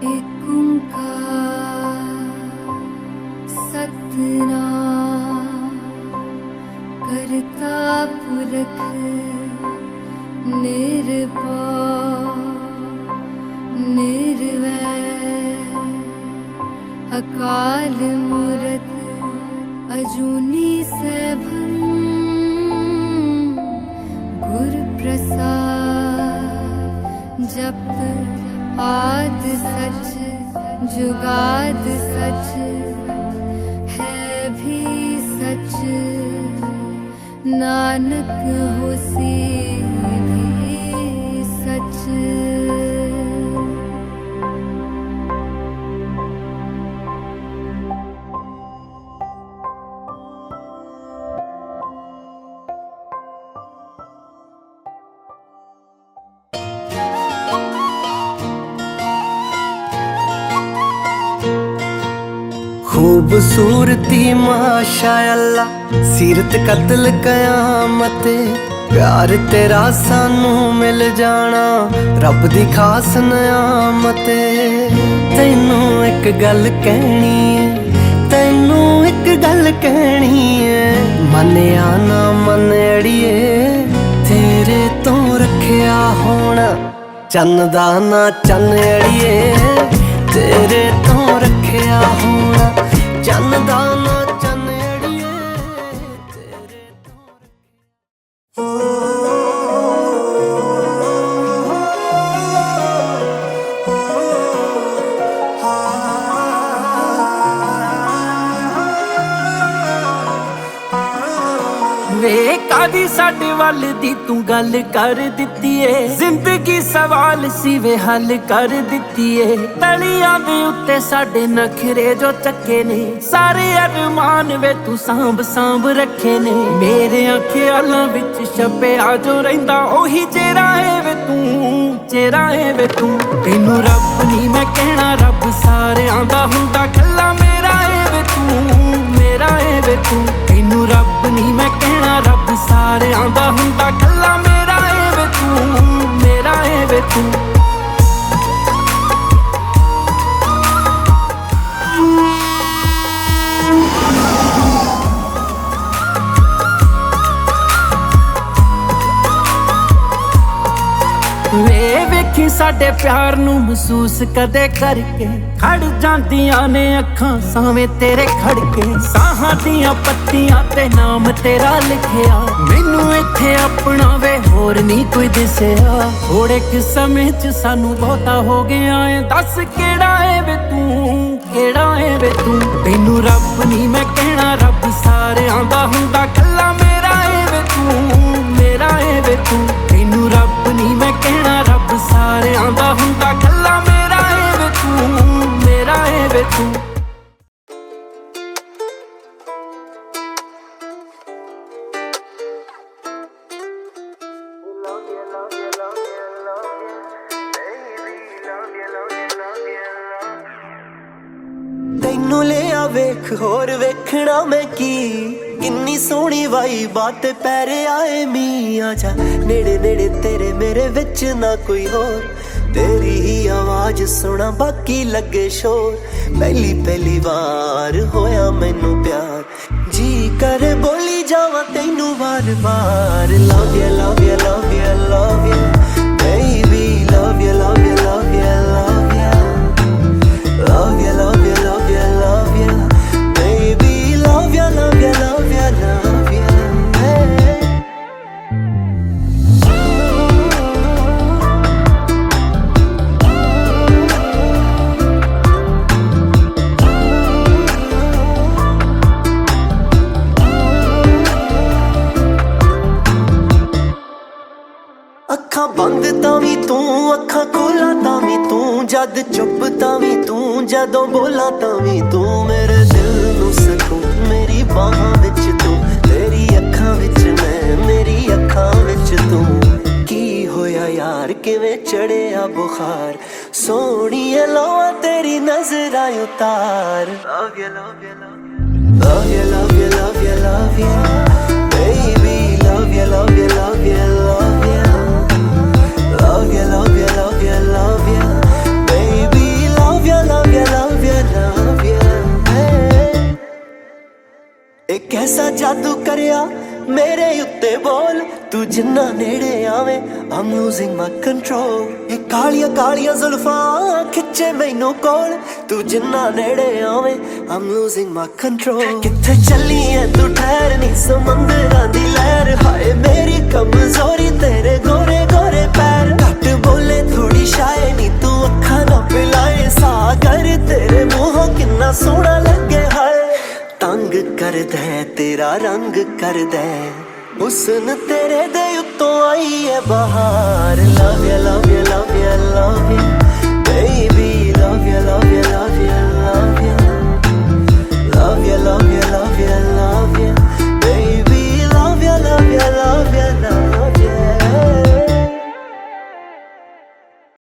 एक ओंकार सतनाम करता पुरख निर्भय निर्वैर अकाल मूरत अजूनी सैभं गुर प्रसाद जप आद सच जुगाद सच है भी सच नानक होसी भी सच। खूबसूरती माशाअल्लाह सीरत कतल कयामत प्यार तेरा सानू मिल जाना रब दी खास नियामत। तैनू एक गल कहनी है तैनू एक गल कहनी है मनिया ना मन अड़िए तेरे तो रखिया होना चन्न दा ना चन्न अड़िए तेरे तो रखिया होना चन्न दा ना चन्न अड़िए तेरे तो वे कादी साडे वल दी तू गल कर दित्ती है जिंदगी सवाल सी वे हल कर दित्ती है तलियां दे उत्ते साडे नखरे जो चक्के ने सारे अरमान वे तू सांभ सांभ रखे ने मेरे ख्यालां विच छपिया जो रहिंदा ओही चेहरा है वे तू तैनू रब नी मैं कहना रब सारेयां दा हुंदा कल्ला मेरा है वे तू तैनू रब नी मैं कहना रब सारेयां दा हुंदा कल्ला मेरा है वे तू। ਵੇਖੀ ਸਾਡੇ ਪਿਆਰ ਨੂੰ ਮਹਿਸੂਸ ਕਦੇ ਕਰਕੇ ਖੜ ਜਾਂਦੀਆਂ ਨੇ ਅੱਖਾਂ ਸਾਵੇਂ ਤੇਰੇ ਖੜਕੇ ਸਾਹਾਂ ਦੀਆਂ ਪੱਤੀਆਂ ਤੇ ਨਾਮ ਤੇਰਾ ਲਿਖਿਆ ਮੈਨੂੰ ਇੱਥੇ ਆਪਣਾ ਵੇ ਹੋਰ ਨਹੀਂ ਕੋਈ ਦਿਸਿਆ ਥੋੜੇ ਕਿ ਸਮੇਂ ਚ ਸਾਨੂੰ ਬਹੁਤਾ ਹੋ ਗਿਆ ਏ ਦੱਸ ਕਿਹੜਾ ਏ ਵੇ ਤੂੰ ਤੈਨੂੰ ਰੱਬ ਨਹੀਂ ਮੈਂ ਕਹਿਣਾ ਰੱਬ ਸਾਰਿਆਂ ਦਾ ਹੁੰਦਾ ਕੱਲਾ ਮੇਰਾ ਏ ਵੇ ਤੂੰ ਤੈਨੂੰ ਰੱਬ ਨਹੀਂ ਮੈਂ ਕਹਿਣਾ ਰੱਬ ਸਾਰਿਆਂ ਦਾ ਹੁੰਦਾ ਕੱਲਾ ਮੇਰਾ ਏ ਵੇ ਤੂੰ। तैनू लिया वेख होर वेखना मैं की किन्नी सोहनी वाई बात पैरे आए मी आजा नेड़े नेड़े तेरे मेरे विच ना कोई होर तेरी ही आवाज सुना बाकी लगे शोर पहली पहली बार होया मैनू प्यार जी करे बोली जावा तैनू बार बार love you love you love you love you baby love you love you love you love you love you love you love you love you baby love you love you love you love you hey. ਅੱਖਾਂ ਬੰਦ ਤਾਂ ਵੀ ਤੂੰ ਅੱਖਾਂ ਖੋਲਾਂ ਤਾਂ ਵੀ ਤੂੰ ਜਦ ਚੁੱਪ ਤਾਂ ਵੀ ਤੂੰ ਜਦੋਂ ਬੋਲਾਂ ਤਾਂ ਵੀ ਤੂੰ ਮੇਰੇ ਦਿਲ ਨੂੰ ਸਕੂਨ ਮੇਰੀ ਬਾਹਾਂ ਵਿੱਚ ਤੂੰ ਤੇਰੀ ਅੱਖਾਂ ਵਿੱਚ ਮੈਂ ਮੇਰੀ ਅੱਖਾਂ ਵਿੱਚ ਤੂੰ ਕੀ ਹੋਇਆ ਯਾਰ ਕਿਵੇਂ ਚੜਿਆ ਬੁਖਾਰ ਸੋਹਣੀਏ ਲੋਆ ਤੇਰੀ ਨਜ਼ਰਾਂ ਉਤਾਰ love you love you love you love you love you love you baby love you love you love you love you love you love you love you love you baby love एक ऐसा जादू करिया मेरे उत्ते बोल तू जिन्ना नेड़े आवे I'm losing my control ये कालिया कालिया जुल्फां खिच्चे मैनू कोल तू जिन्ना नेड़े आवे I'm losing my control किथे चली है तू ठहर नी समंदरां दी लहर हाय मेरी कमजोरी तेरे गोरे गोरे पैर घट बोले थोड़ी शाय नी तू अखा ना पिलाए सागर तेरे मुंहों किन्ना सोहना लगे हाय तंग कर दे तेरा रंग कर दे हुस्न तेरे दे उत्तों आई है बहार love you love you love you love you baby love you love you